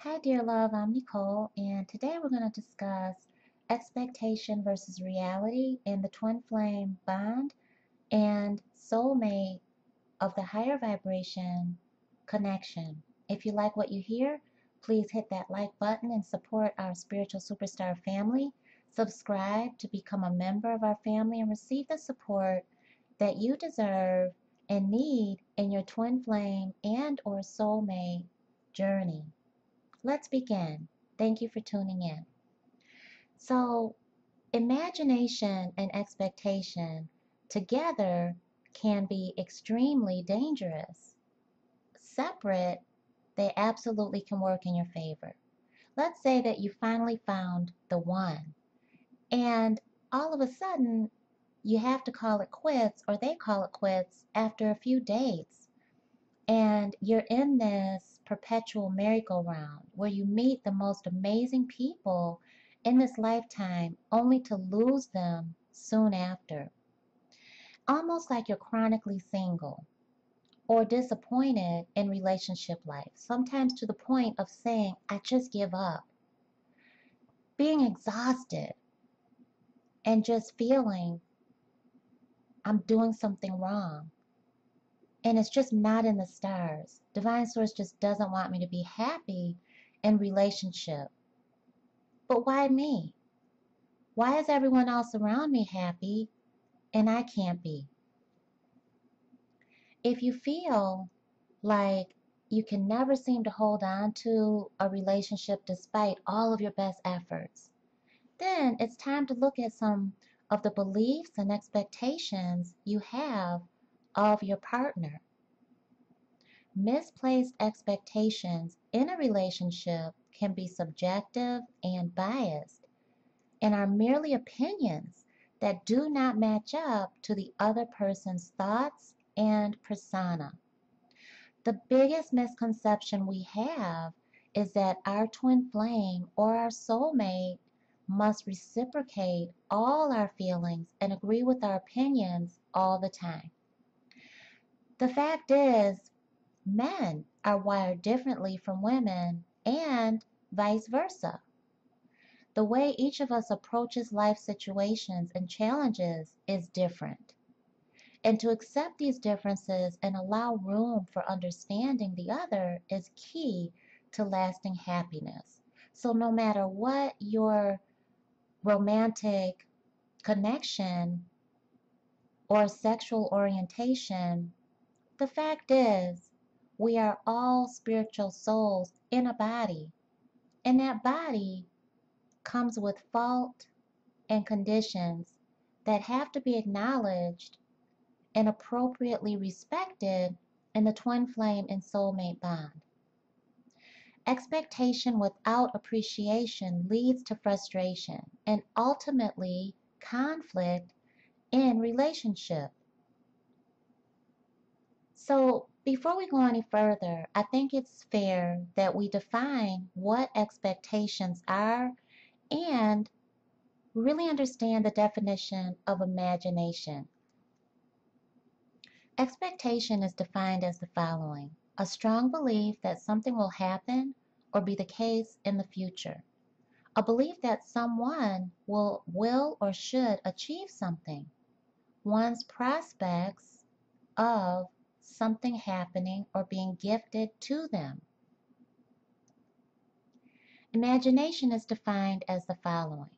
Hi, dear love, I'm Nicole, and today we're going to discuss expectation versus reality in the twin flame bond and soulmate of the higher vibration connection. If you like what you hear, please hit that like button and support our spiritual superstar family. Subscribe to become a member of our family and receive the support that you deserve and need in your twin flame and or soulmate journey. Let's begin. Thank you for tuning in. So, imagination and expectation together can be extremely dangerous. Separate, they absolutely can work in your favor. Let's say that you finally found the one, and all of a sudden, you have to call it quits, or they call it quits after a few dates. And you're in this perpetual merry-go-round where you meet the most amazing people in this lifetime only to lose them soon after. Almost like you're chronically single or disappointed in relationship life, sometimes to the point of saying, I just give up. Being exhausted and just feeling I'm doing something wrong. And it's just not in the stars. Divine Source just doesn't want me to be happy in relationship. But why me? Why is everyone else around me happy and I can't be? If you feel like you can never seem to hold on to a relationship despite all of your best efforts, then it's time to look at some of the beliefs and expectations you have of your partner. Misplaced expectations in a relationship can be subjective and biased and are merely opinions that do not match up to the other person's thoughts and persona. The biggest misconception we have is that our twin flame or our soulmate must reciprocate all our feelings and agree with our opinions all the time. The fact is, men are wired differently from women and vice versa. The way each of us approaches life situations and challenges is different. And to accept these differences and allow room for understanding the other is key to lasting happiness. So no matter what your romantic connection or sexual orientation, the fact is we are all spiritual souls in a body. And that body comes with fault and conditions that have to be acknowledged and appropriately respected in the twin flame and soulmate bond. Expectation without appreciation leads to frustration and ultimately conflict in relationship. So before we go any further, I think it's fair that we define what expectations are and really understand the definition of imagination. Expectation is defined as the following: a strong belief that something will happen or be the case in the future. A belief that someone will or should achieve something. One's prospects of something happening or being gifted to them. Imagination is defined as the following: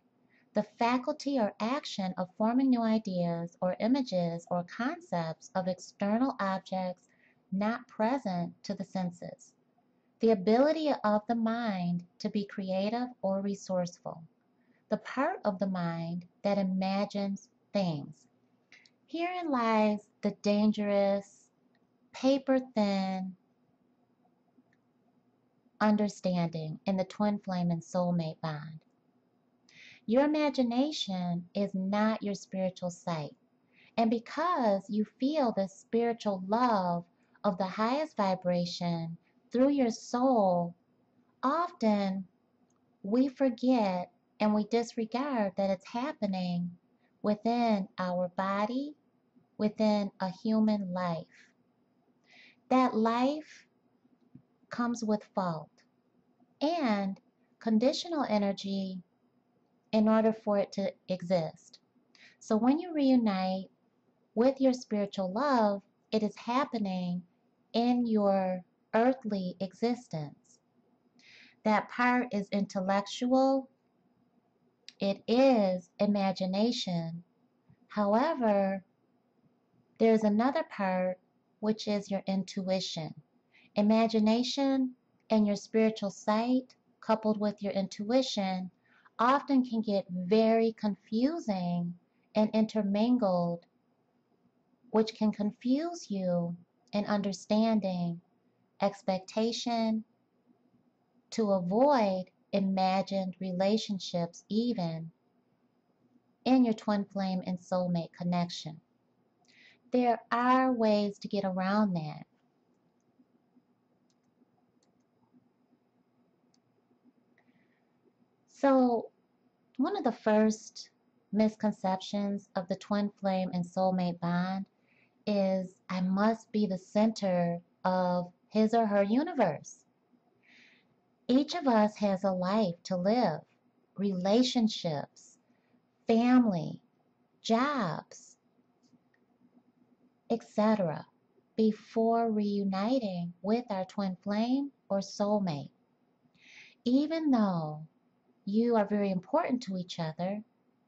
the faculty or action of forming new ideas or images or concepts of external objects not present to the senses. The ability of the mind to be creative or resourceful. The part of the mind that imagines things. Herein lies the dangerous, paper-thin understanding in the twin flame and soulmate bond. Your imagination is not your spiritual sight. And because you feel the spiritual love of the highest vibration through your soul, often we forget and we disregard that it's happening within our body, within a human life. That life comes with fault. and conditional energy in order for it to exist. So when you reunite with your spiritual love, it is happening in your earthly existence. That part is intellectual, it is imagination. However, there's another part which is your intuition. Imagination and your spiritual sight, coupled with your intuition, often can get very confusing and intermingled, which can confuse you in understanding expectation to avoid imagined relationships, even in your twin flame and soulmate connection. There are ways to get around that. So, one of the first misconceptions of the twin flame and soulmate bond is I must be the center of his or her universe. Each of us has a life to live, relationships, family, jobs, etc., before reuniting with our twin flame or soulmate. Even though you are very important to each other,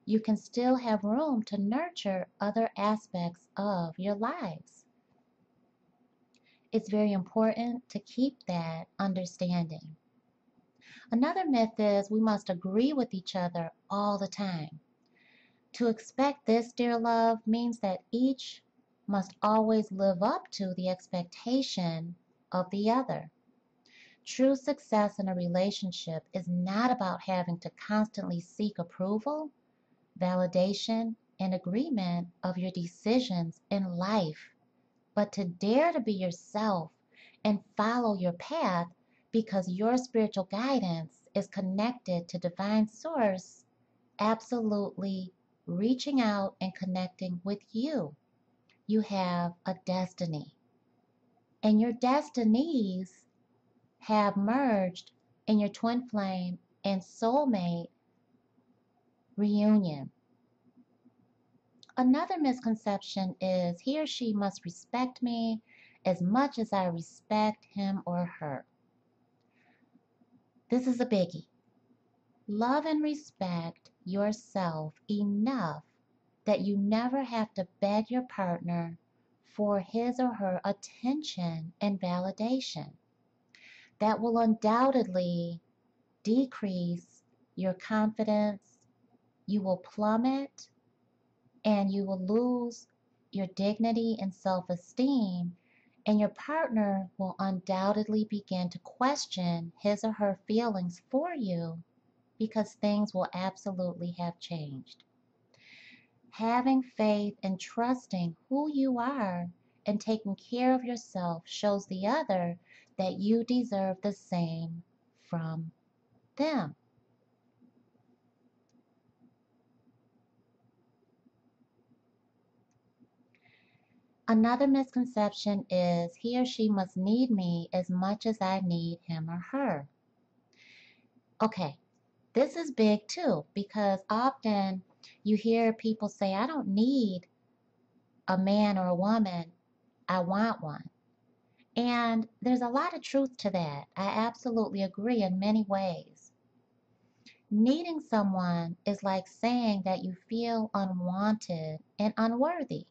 you can still have room to nurture other aspects of your lives. It's very important to keep that understanding. Another myth is we must agree with each other all the time. To expect this, dear love, means that each must always live up to the expectation of the other. True success in a relationship is not about having to constantly seek approval, validation, and agreement of your decisions in life, but to dare to be yourself and follow your path because your spiritual guidance is connected to divine source, absolutely reaching out and connecting with you. You have a destiny, and your destinies have merged in your twin flame and soulmate reunion. Another misconception is he or she must respect me as much as I respect him or her. This is a biggie. Love and respect yourself enough that you never have to beg your partner for his or her attention and validation. That will undoubtedly decrease your confidence, you will plummet, and you will lose your dignity and self-esteem, and your partner will undoubtedly begin to question his or her feelings for you because things will absolutely have changed. Having faith and trusting who you are and taking care of yourself shows the other that you deserve the same from them. Another misconception is he or she must need me as much as I need him or her. Okay, this is big too because often you hear people say, I don't need a man or a woman, I want one. And there's a lot of truth to that. I absolutely agree in many ways. Needing someone is like saying that you feel unwanted and unworthy.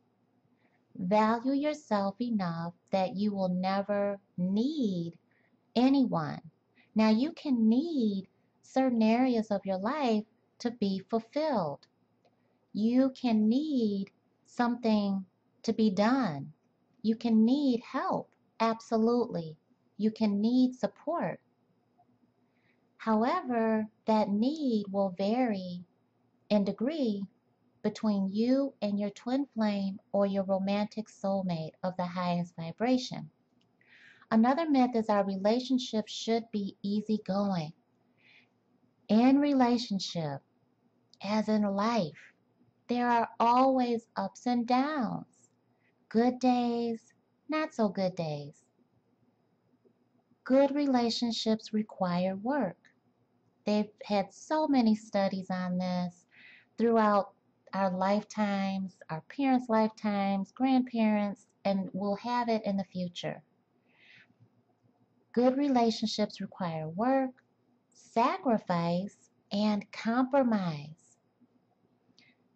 Value yourself enough that you will never need anyone. Now, you can need certain areas of your life to be fulfilled. You can need something to be done. You can need help. Absolutely. You can need support. However, that need will vary in degree between you and your twin flame or your romantic soulmate of the highest vibration. Another myth is our relationship should be easygoing. In relationship, as in life, there are always ups and downs, good days, not so good days. Good relationships require work. They've had so many studies on this throughout our lifetimes, our parents' lifetimes, grandparents, and we'll have it in the future. Good relationships require work, sacrifice, and compromise.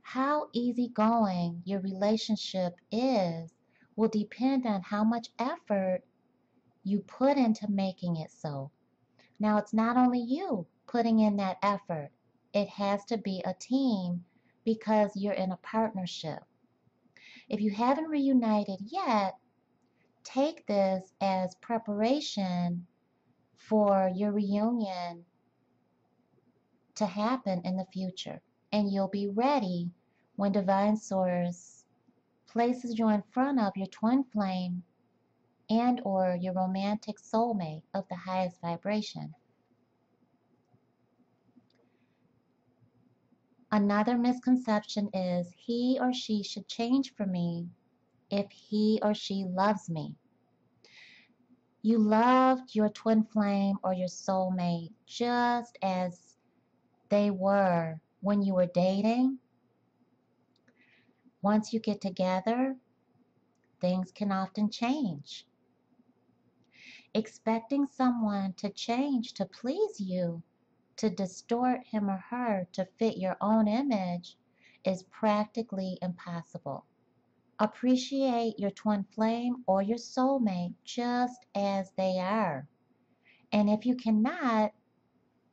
How easygoing your relationship is will depend on how much effort you put into making it so. Now, it's not only you putting in that effort, it has to be a team because you're in a partnership. If you haven't reunited yet, take this as preparation for your reunion to happen in the future. And you'll be ready when Divine Source places you in front of your twin flame and or your romantic soulmate of the highest vibration. Another misconception is he or she should change for me if he or she loves me. You loved your twin flame or your soulmate just as they were when you were dating. Once you get together, things can often change. Expecting someone to change to please you, to distort him or her to fit your own image, is practically impossible. Appreciate your twin flame or your soulmate just as they are. And if you cannot,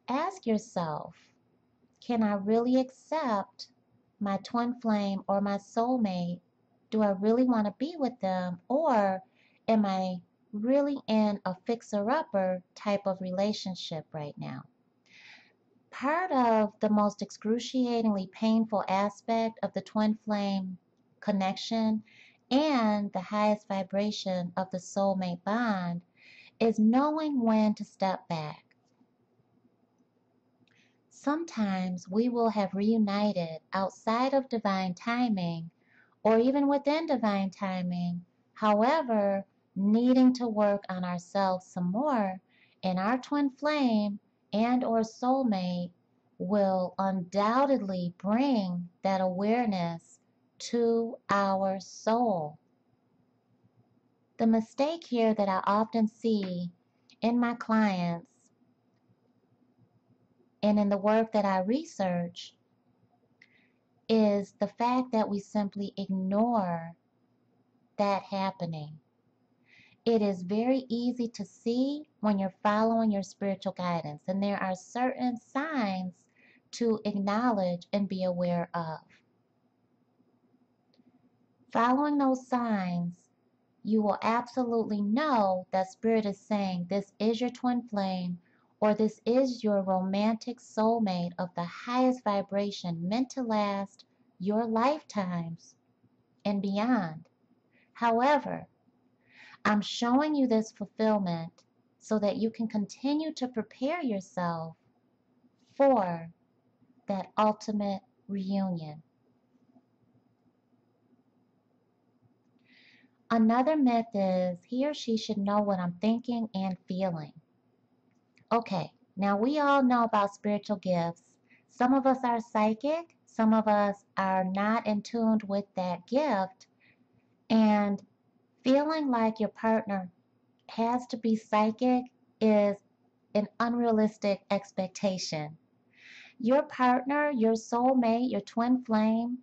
ask yourself, can I really accept my twin flame or my soulmate? Do I really want to be with them? Or am I really in a fixer-upper type of relationship right now? Part of the most excruciatingly painful aspect of the twin flame connection and the highest vibration of the soulmate bond is knowing when to step back. Sometimes we will have reunited outside of divine timing or even within divine timing, however, needing to work on ourselves some more, and our twin flame and or soulmate will undoubtedly bring that awareness to our soul. The mistake here that I often see in my clients and in the work that I research is the fact that we simply ignore that happening. It is very easy to see when you're following your spiritual guidance, and there are certain signs to acknowledge and be aware of. Following those signs, you will absolutely know that Spirit is saying this is your twin flame or this is your romantic soulmate of the highest vibration meant to last your lifetimes and beyond. However, I'm showing you this fulfillment so that you can continue to prepare yourself for that ultimate reunion. Another myth is he or she should know what I'm thinking and feeling. Okay, now we all know about spiritual gifts. Some of us are psychic, some of us are not in tune with that gift, and feeling like your partner has to be psychic is an unrealistic expectation. Your partner, your soulmate, your twin flame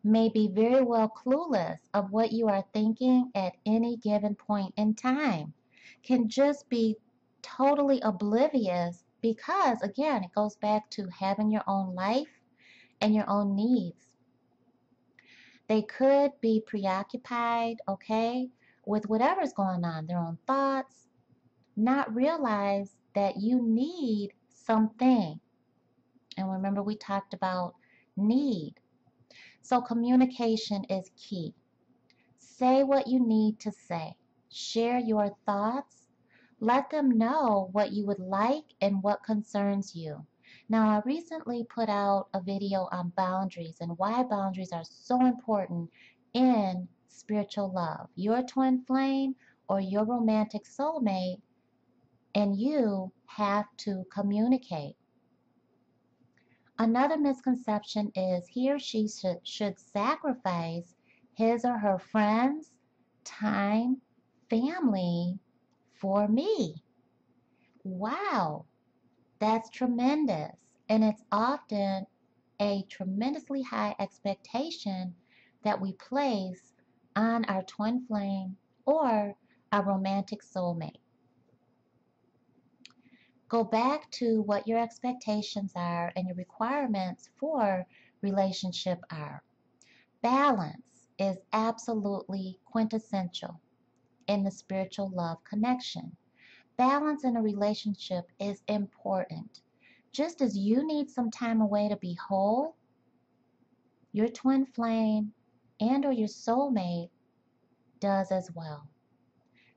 may be very well clueless of what you are thinking at any given point in time, can just be totally oblivious because, again, it goes back to having your own life and your own needs. They could be preoccupied, okay, with whatever's going on, their own thoughts, not realize that you need something. And remember, we talked about need. So communication is key. Say what you need to say. Share your thoughts. Let them know what you would like and what concerns you. Now, I recently put out a video on boundaries and why boundaries are so important in spiritual love. Your twin flame or your romantic soulmate and you have to communicate. Another misconception is he or she should sacrifice his or her friends, time, family for me. Wow, that's tremendous. And it's often a tremendously high expectation that we place on our twin flame or our romantic soulmate. Go back to what your expectations are and your requirements for relationship are. Balance is absolutely quintessential in the spiritual love connection. Balance in a relationship is important. Just as you need some time away to be whole, your twin flame and or your soulmate does as well.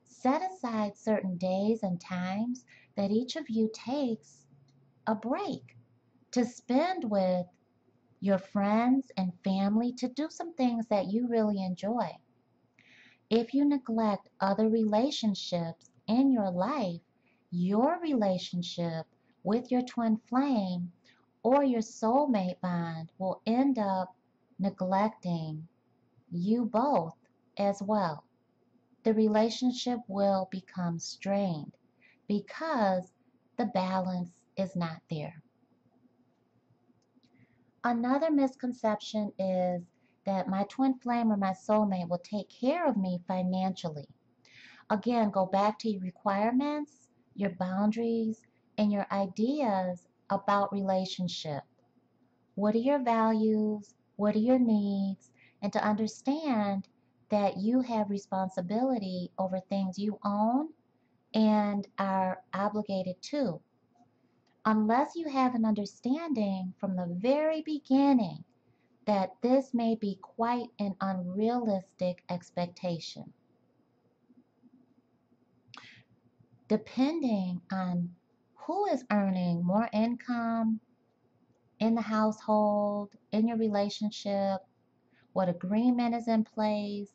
Set aside certain days and times that each of you takes a break to spend with your friends and family to do some things that you really enjoy. If you neglect other relationships in your life, your relationship with your twin flame or your soulmate bond will end up neglecting you both as well. The relationship will become strained because the balance is not there. Another misconception is that my twin flame or my soulmate will take care of me financially. Again, go back to your requirements, your boundaries, and your ideas about relationship. What are your values? What are your needs? And to understand that you have responsibility over things you own and are obligated to. Unless you have an understanding from the very beginning that this may be quite an unrealistic expectation. Depending on who is earning more income in the household, in your relationship, what agreement is in place,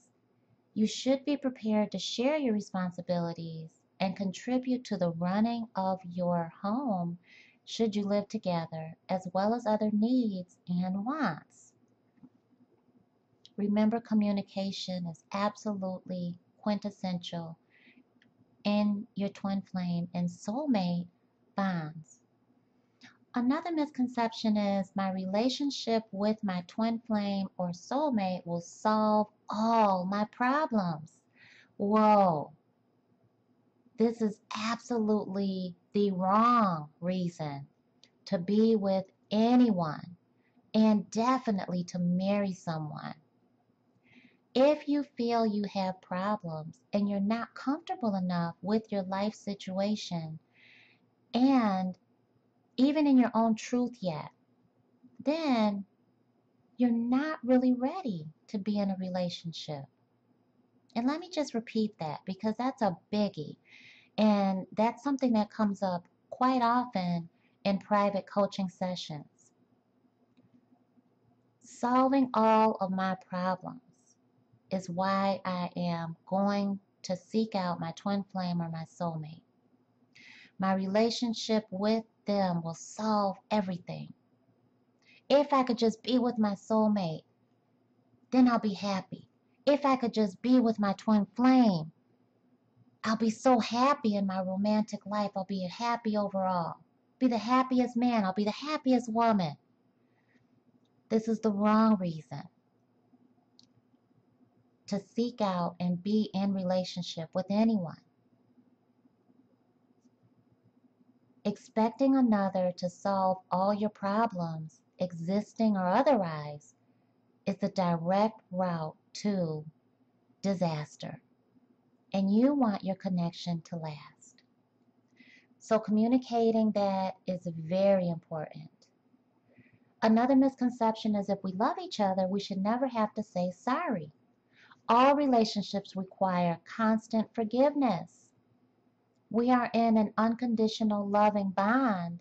you should be prepared to share your responsibilities and contribute to the running of your home should you live together, as well as other needs and wants. Remember, communication is absolutely quintessential in your twin flame and soulmate bonds. Another misconception is my relationship with my twin flame or soulmate will solve all my problems. Whoa, this is absolutely the wrong reason to be with anyone and definitely to marry someone. If you feel you have problems and you're not comfortable enough with your life situation and even in your own truth yet, then you're not really ready to be in a relationship. And let me just repeat that because that's a biggie. And that's something that comes up quite often in private coaching sessions. Solving all of my problems is why I am going to seek out my twin flame or my soulmate. My relationship with them will solve everything. If I could just be with my soulmate, then I'll be happy. If I could just be with my twin flame, I'll be so happy in my romantic life. I'll be happy overall. Be the happiest man. I'll be the happiest woman. This is the wrong reason to seek out and be in relationship with anyone. Expecting another to solve all your problems, existing or otherwise, is the direct route to disaster. And you want your connection to last. So communicating that is very important. Another misconception is if we love each other, we should never have to say sorry. All relationships require constant forgiveness. We are in an unconditional loving bond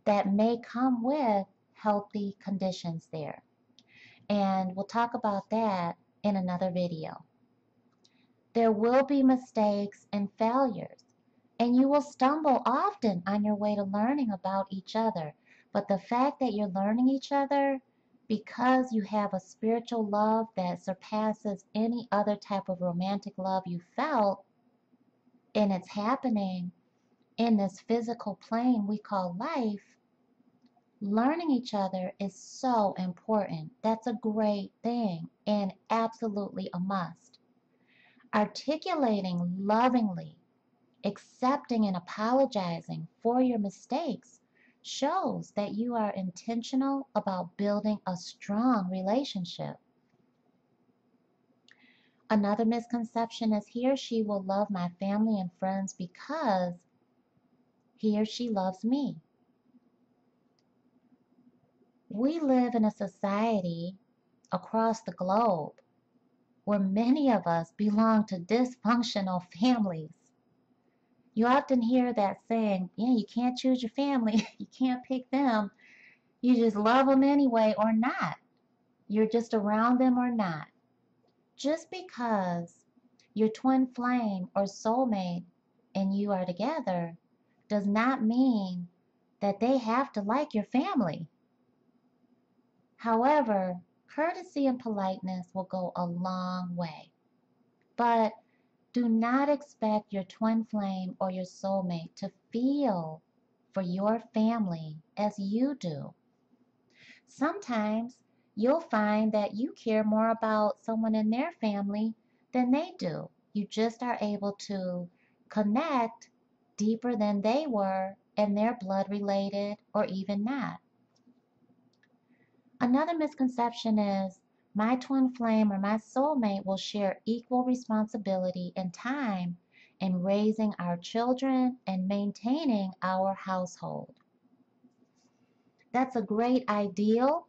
that may come with healthy conditions there. And we'll talk about that in another video. There will be mistakes and failures. And you will stumble often on your way to learning about each other. But the fact that you're learning each other because you have a spiritual love that surpasses any other type of romantic love you felt, and it's happening in this physical plane we call life, learning each other is so important. That's a great thing and absolutely a must. Articulating lovingly, accepting and apologizing for your mistakes shows that you are intentional about building a strong relationship. Another misconception is he or she will love my family and friends because he or she loves me. We live in a society across the globe where many of us belong to dysfunctional families. You often hear that saying, yeah, you can't choose your family, you can't pick them, you just love them anyway or not. You're just around them or not. Just because your twin flame or soulmate and you are together does not mean that they have to like your family. However, courtesy and politeness will go a long way. But do not expect your twin flame or your soulmate to feel for your family as you do. Sometimes you'll find that you care more about someone in their family than they do. You just are able to connect deeper than they were, and they're blood related or even not. Another misconception is my twin flame or my soulmate will share equal responsibility and time in raising our children and maintaining our household. That's a great ideal,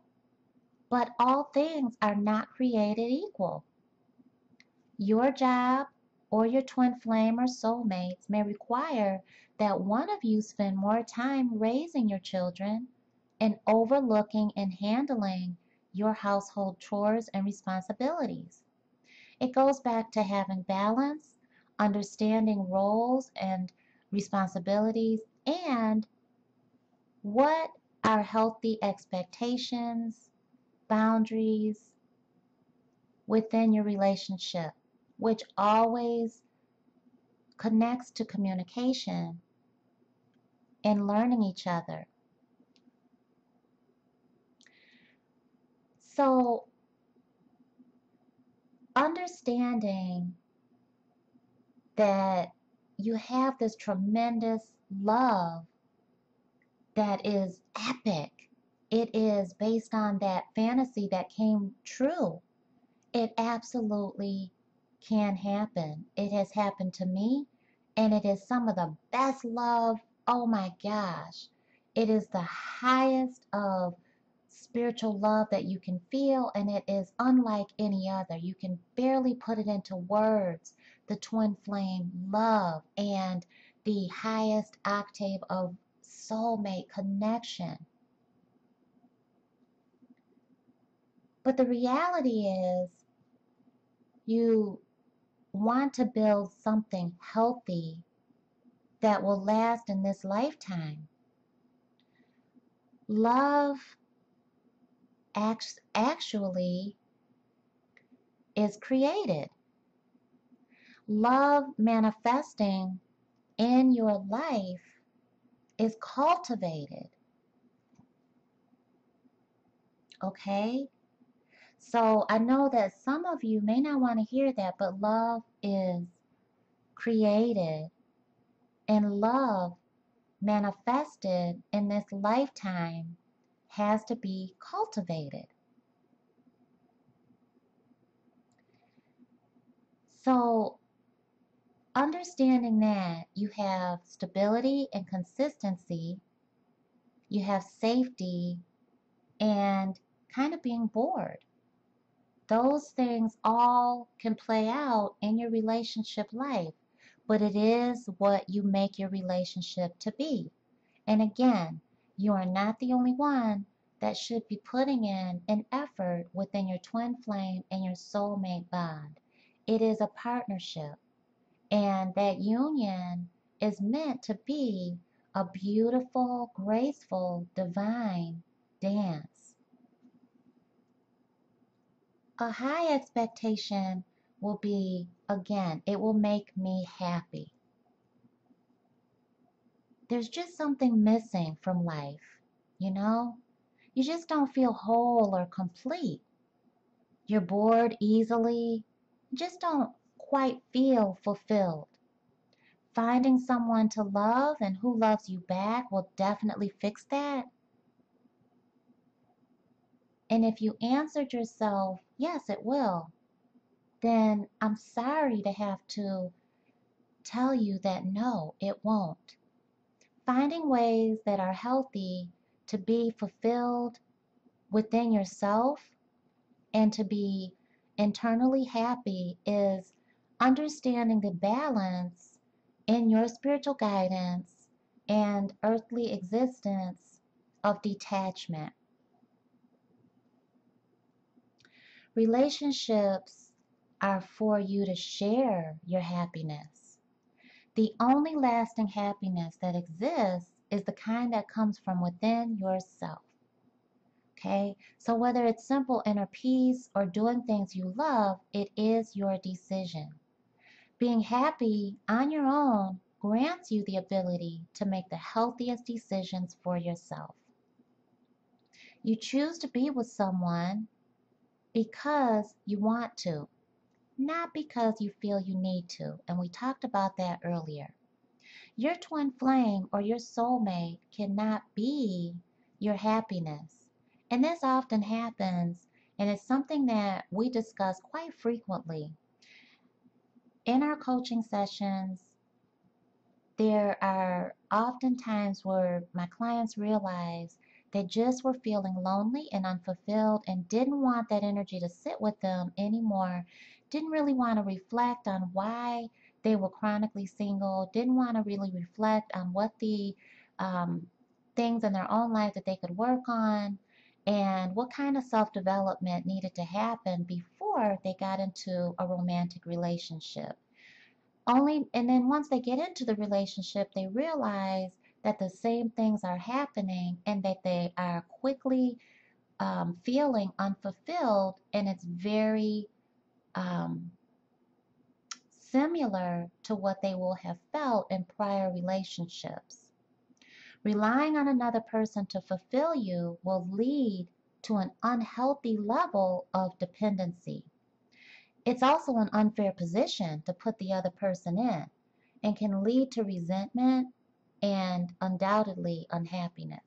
but all things are not created equal. Your job or your twin flame or soulmates may require that one of you spend more time raising your children and overlooking and handling your household chores and responsibilities. It goes back to having balance, understanding roles and responsibilities, and what are healthy expectations, boundaries within your relationship, which always connects to communication and learning each other. So, understanding that you have this tremendous love that is epic. It is based on that fantasy that came true. It absolutely can happen. It has happened to me, and it is some of the best love. Oh my gosh. It is the highest of spiritual love that you can feel, and it is unlike any other. You can barely put it into words. The twin flame love and the highest octave of soulmate connection. But the reality is, you want to build something healthy that will last in this lifetime. Love actually is created. Love manifesting in your life is cultivated. Okay? So I know that some of you may not want to hear that, but love is created, and love manifested in this lifetime has to be cultivated. So understanding that you have stability and consistency, you have safety and kind of being bored. Those things all can play out in your relationship life, but it is what you make your relationship to be. And again, you are not the only one that should be putting in an effort within your twin flame and your soulmate bond. It is a partnership, and that union is meant to be a beautiful, graceful, divine dance. A high expectation will be, again, it will make me happy. There's just something missing from life, you know? You just don't feel whole or complete. You're bored easily. You just don't quite feel fulfilled. Finding someone to love and who loves you back will definitely fix that. And if you answered yourself, yes, it will, then I'm sorry to have to tell you that no, it won't. Finding ways that are healthy to be fulfilled within yourself and to be internally happy is understanding the balance in your spiritual guidance and earthly existence of detachment. Relationships are for you to share your happiness. The only lasting happiness that exists is the kind that comes from within yourself. Okay? So whether it's simple inner peace or doing things you love, it is your decision. Being happy on your own grants you the ability to make the healthiest decisions for yourself. You choose to be with someone because you want to, not because you feel you need to. And we talked about that earlier. Your twin flame or your soulmate cannot be your happiness. And this often happens, and it's something that we discuss quite frequently. In our coaching sessions, there are often times where my clients realize they just were feeling lonely and unfulfilled and didn't want that energy to sit with them anymore, didn't really want to reflect on why they were chronically single, didn't want to really reflect on what the um, things in their own life that they could work on and what kind of self-development needed to happen before they got into a romantic relationship. And then once they get into the relationship, they realize that the same things are happening and that they are quickly feeling unfulfilled, and it's very um, similar to what they will have felt in prior relationships. Relying on another person to fulfill you will lead to an unhealthy level of dependency. It's also an unfair position to put the other person in and can lead to resentment and undoubtedly unhappiness.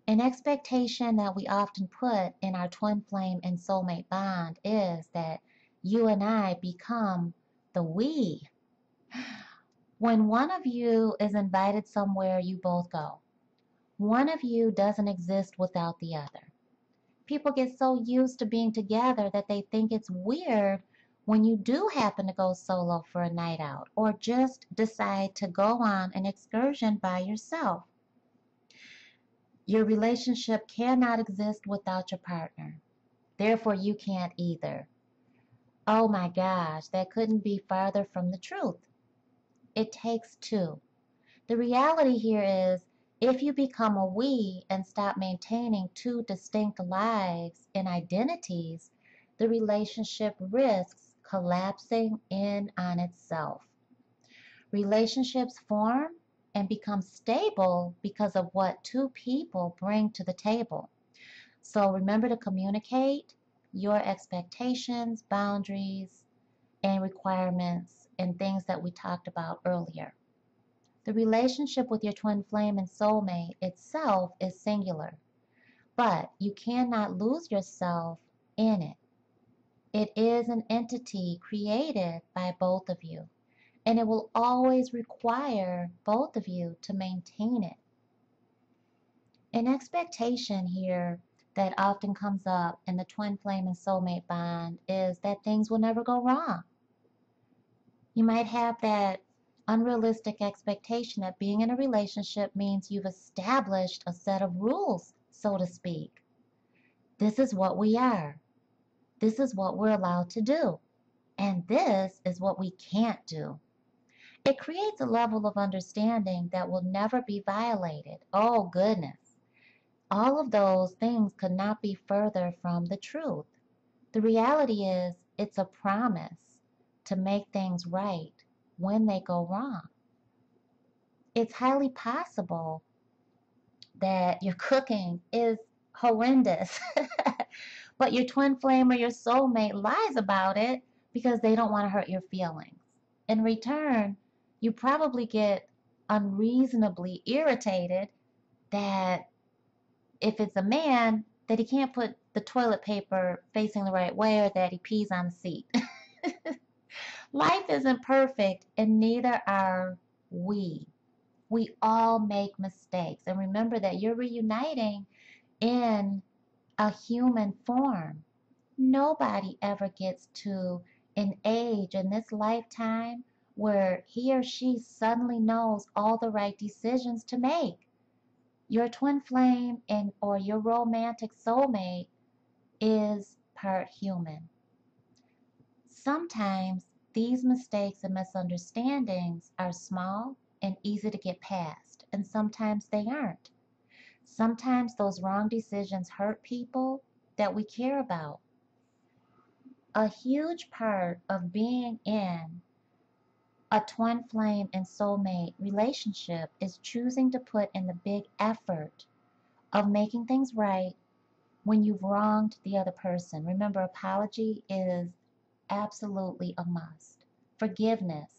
An expectation that we often put in our twin flame and soulmate bond is that you and I become the we. When one of you is invited somewhere, you both go. One of you doesn't exist without the other. People get so used to being together that they think it's weird when you do happen to go solo for a night out or just decide to go on an excursion by yourself. Your relationship cannot exist without your partner. Therefore, you can't either. Oh my gosh, that couldn't be farther from the truth. It takes two. The reality here is, if you become a we and stop maintaining two distinct lives and identities, the relationship risks collapsing in on itself. Relationships form and become stable because of what two people bring to the table. So remember to communicate your expectations, boundaries, and requirements and things that we talked about earlier. The relationship with your twin flame and soulmate itself is singular, but you cannot lose yourself in it. It is an entity created by both of you, and it will always require both of you to maintain it. An expectation here that often comes up in the twin flame and soulmate bond is that things will never go wrong. You might have that unrealistic expectation that being in a relationship means you've established a set of rules, so to speak. This is what we are. This is what we're allowed to do. And this is what we can't do. It creates a level of understanding that will never be violated. Oh, goodness. All of those things could not be further from the truth. The reality is, it's a promise to make things right when they go wrong. It's highly possible that your cooking is horrendous, but your twin flame or your soulmate lies about it because they don't want to hurt your feelings. In return, you probably get unreasonably irritated that if it's a man, that he can't put the toilet paper facing the right way or that he pees on the seat. Life isn't perfect, and neither are we. We all make mistakes. And remember that you're reuniting in a human form. Nobody ever gets to an age in this lifetime where he or she suddenly knows all the right decisions to make. Your twin flame and or your romantic soulmate is part human. Sometimes these mistakes and misunderstandings are small and easy to get past, and sometimes they aren't. Sometimes those wrong decisions hurt people that we care about. A huge part of being in a twin flame and soulmate relationship is choosing to put in the big effort of making things right when you've wronged the other person. Remember, apology is absolutely a must. Forgiveness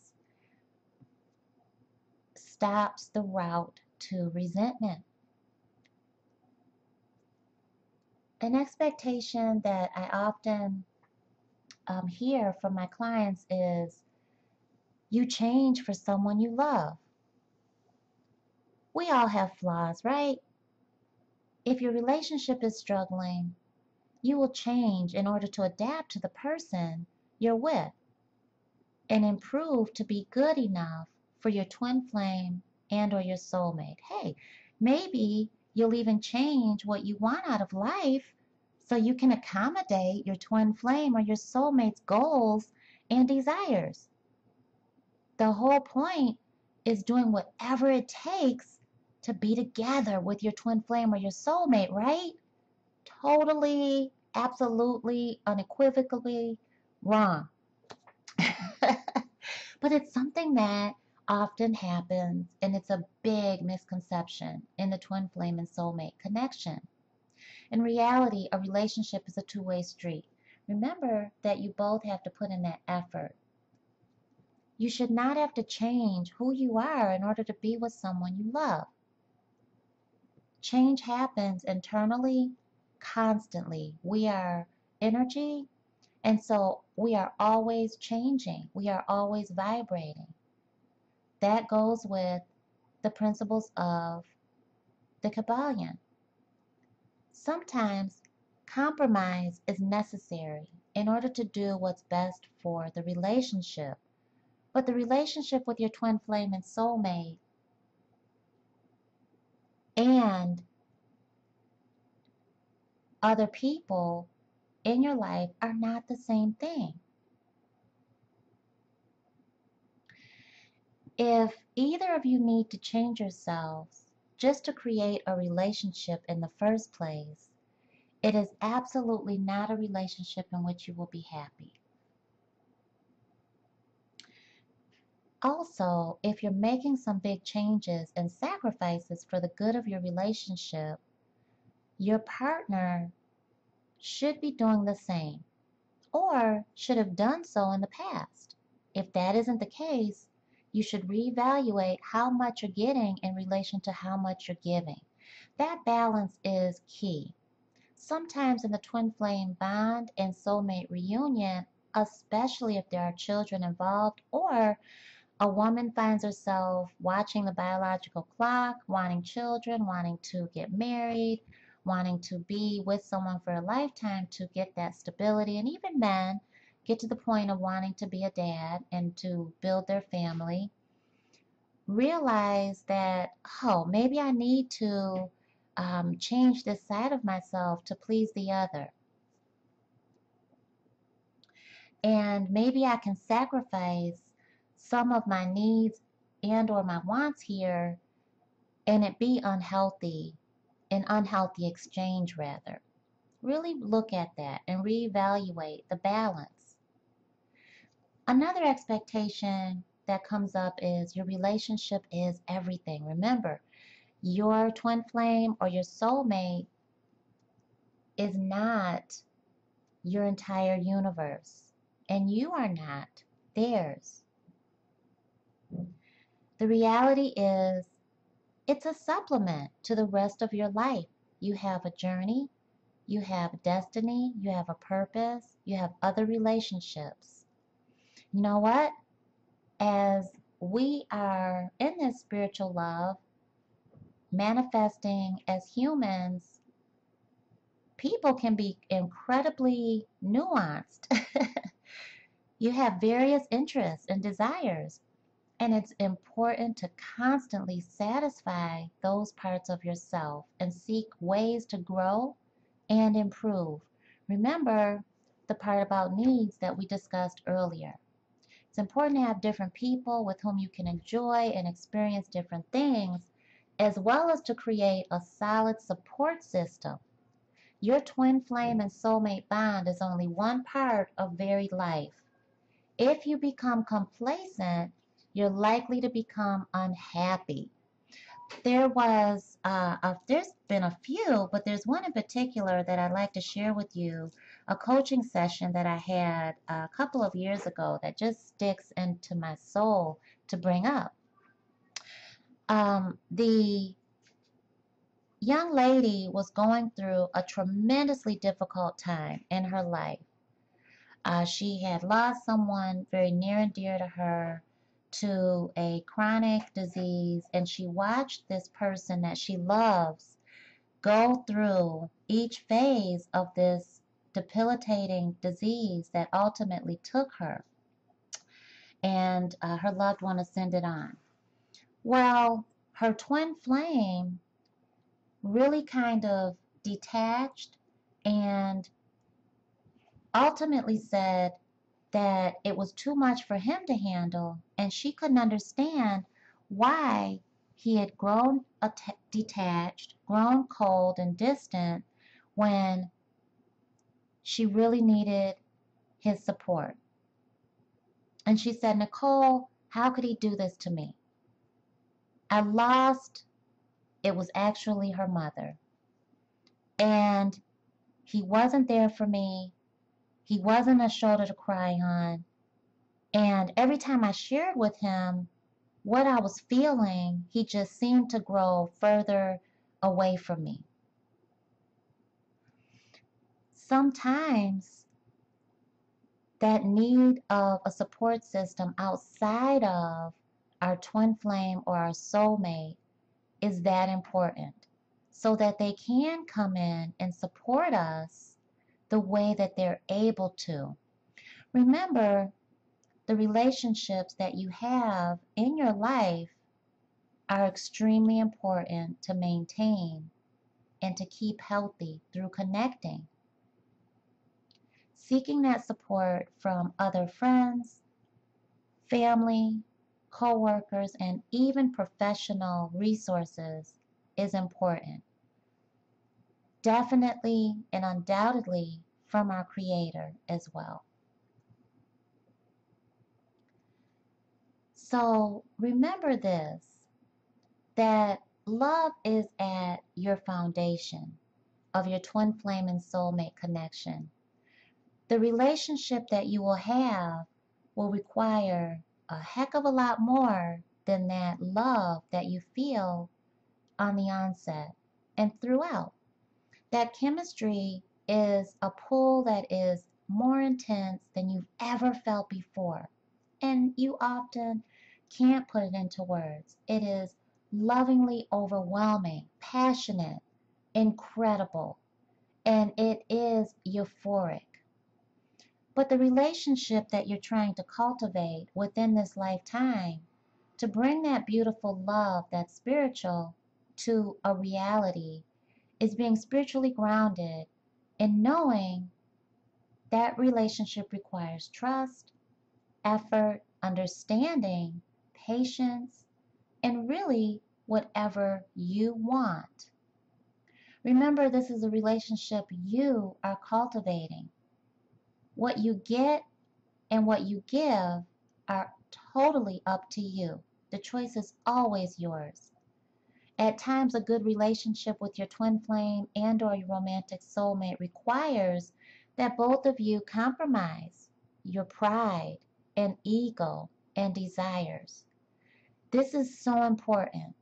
stops the route to resentment. An expectation that I often hear from my clients is, you change for someone you love. We all have flaws, right? If your relationship is struggling, you will change in order to adapt to the person you're with and improve to be good enough for your twin flame and or your soulmate. Hey, maybe you'll even change what you want out of life so you can accommodate your twin flame or your soulmate's goals and desires. The whole point is doing whatever it takes to be together with your twin flame or your soulmate, right? Totally, absolutely, unequivocally wrong. But it's something that often happens, and it's a big misconception in the twin flame and soulmate connection. In reality, a relationship is a two-way street. Remember that you both have to put in that effort. You should not have to change who you are in order to be with someone you love. Change happens internally, constantly. We are energy, and so we are always changing. We are always vibrating. That goes with the principles of the Kabbalion. Sometimes compromise is necessary in order to do what's best for the relationship. But the relationship with your twin flame and soulmate and other people in your life are not the same thing. If either of you need to change yourselves just to create a relationship in the first place, it is absolutely not a relationship in which you will be happy. Also, if you're making some big changes and sacrifices for the good of your relationship, your partner should be doing the same or should have done so in the past. If that isn't the case, you should reevaluate how much you're getting in relation to how much you're giving. That balance is key. Sometimes in the twin flame bond and soulmate reunion, especially if there are children involved, or a woman finds herself watching the biological clock, wanting children, wanting to get married, wanting to be with someone for a lifetime to get that stability, and even men get to the point of wanting to be a dad and to build their family, realize that, oh, maybe I need to change this side of myself to please the other. And maybe I can sacrifice some of my needs and or my wants here and it be unhealthy, an unhealthy exchange rather. Really look at that and reevaluate the balance. Another expectation that comes up is your relationship is everything. Remember, your twin flame or your soulmate is not your entire universe, and you are not theirs. The reality is, it's a supplement to the rest of your life. You have a journey, you have destiny, you have a purpose, you have other relationships. You know what? As we are in this spiritual love, manifesting as humans, people can be incredibly nuanced. You have various interests and desires, and it's important to constantly satisfy those parts of yourself and seek ways to grow and improve. Remember the part about needs that we discussed earlier. It's important to have different people with whom you can enjoy and experience different things, as well as to create a solid support system. Your twin flame and soulmate bond is only one part of varied life. If you become complacent, you're likely to become unhappy. There's been a few, but there's one in particular that I'd like to share with you, a coaching session that I had a couple of years ago that just sticks into my soul to bring up. The young lady was going through a tremendously difficult time in her life. She had lost someone very near and dear to her to a chronic disease, and she watched this person that she loves go through each phase of this debilitating disease that ultimately took her, and her loved one ascended on. Well, her twin flame really kind of detached and ultimately said that it was too much for him to handle, and she couldn't understand why he had grown detached, grown cold and distant when she really needed his support. And she said, Necole, how could he do this to me? I lost, it was actually her mother. And he wasn't there for me. He wasn't a shoulder to cry on. And every time I shared with him what I was feeling, he just seemed to grow further away from me. Sometimes that need of a support system outside of our twin flame or our soulmate is that important, so that they can come in and support us the way that they're able to. Remember, the relationships that you have in your life are extremely important to maintain and to keep healthy through connecting. Seeking that support from other friends, family, co-workers, and even professional resources is important. Definitely and undoubtedly from our Creator as well. So remember this, that love is at your foundation of your twin flame and soulmate connection. The relationship that you will have will require a heck of a lot more than that love that you feel on the onset and throughout. That chemistry is a pull that is more intense than you've ever felt before. And you often can't put it into words. It is lovingly overwhelming, passionate, incredible, and it is euphoric. But the relationship that you're trying to cultivate within this lifetime to bring that beautiful love that's spiritual to a reality is being spiritually grounded in knowing That relationship requires trust, effort, understanding, patience, and really whatever you want. Remember, this is a relationship you are cultivating. What you get and what you give are totally up to you. The choice is always yours. At times, a good relationship with your twin flame and or your romantic soulmate requires that both of you compromise your pride and ego and desires. This is so important,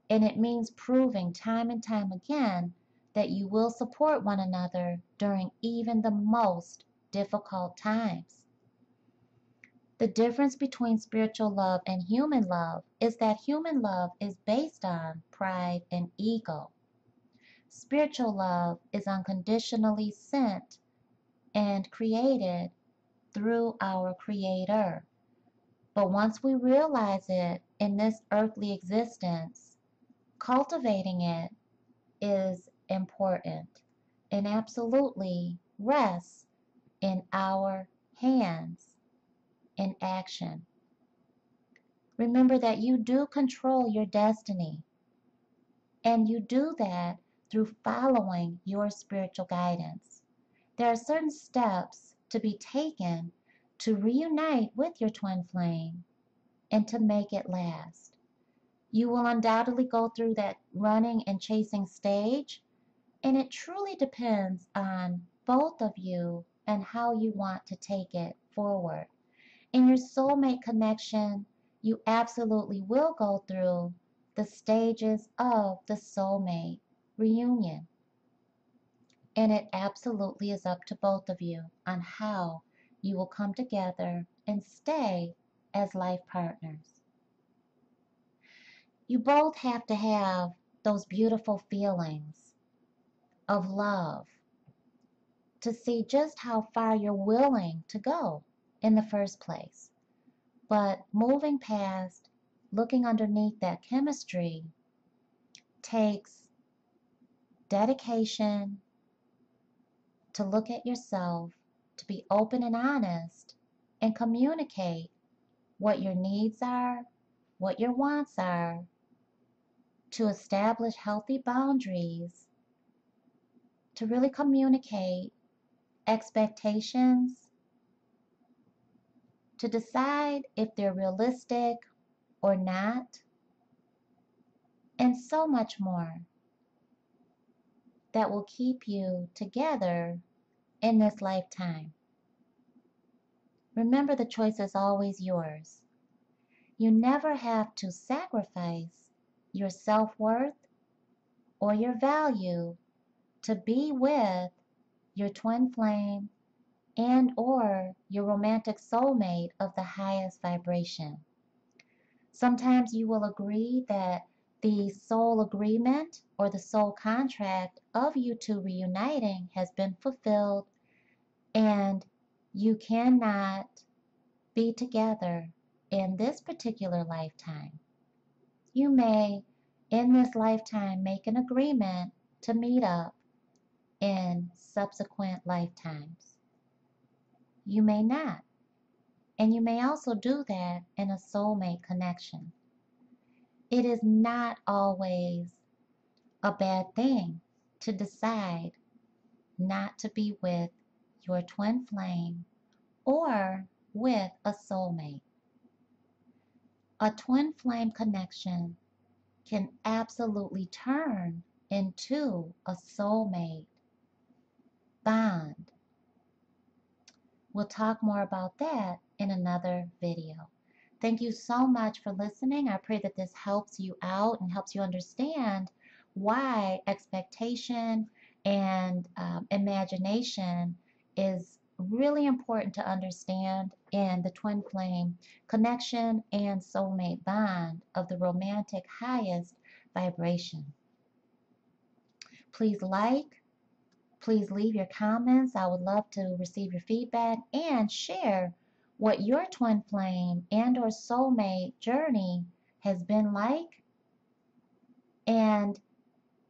and it means proving time and time again that you will support one another during even the most difficult times. The difference between spiritual love and human love is that human love is based on pride and ego. Spiritual love is unconditionally sent and created through our Creator. But once we realize it in this earthly existence, cultivating it is important and absolutely rests in our hands in action. Remember that you do control your destiny, and you do that through following your spiritual guidance. There are certain steps to be taken to reunite with your twin flame and to make it last. You will undoubtedly go through that running and chasing stage, and it truly depends on both of you and how you want to take it forward. In your soulmate connection, you absolutely will go through the stages of the soulmate reunion. And it absolutely is up to both of you on how you will come together and stay as life partners. You both have to have those beautiful feelings of love to see just how far you're willing to go in the first place. But moving past, looking underneath that chemistry takes dedication to look at yourself, to be open and honest, and communicate what your needs are, what your wants are, to establish healthy boundaries, to really communicate expectations, to decide if they're realistic or not, and so much more that will keep you together in this lifetime. Remember, the choice is always yours. You never have to sacrifice your self-worth or your value to be with your twin flame and or your romantic soulmate of the highest vibration. Sometimes you will agree that the soul agreement or the soul contract of you two reuniting has been fulfilled, and you cannot be together in this particular lifetime. You may, in this lifetime, make an agreement to meet up in subsequent lifetimes. You may not. And you may also do that in a soulmate connection. It is not always a bad thing to decide not to be with your twin flame or with a soulmate. A twin flame connection can absolutely turn into a soulmate bond. We'll talk more about that in another video. Thank you so much for listening. I pray that this helps you out and helps you understand why expectation and imagination is really important to understand in the twin flame connection and soulmate bond of the romantic highest vibration. Please like, please leave your comments. I would love to receive your feedback and share what your twin flame and or soulmate journey has been like. And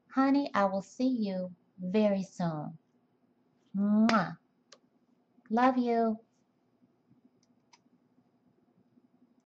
honey, I will see you very soon. Mwah. Love you.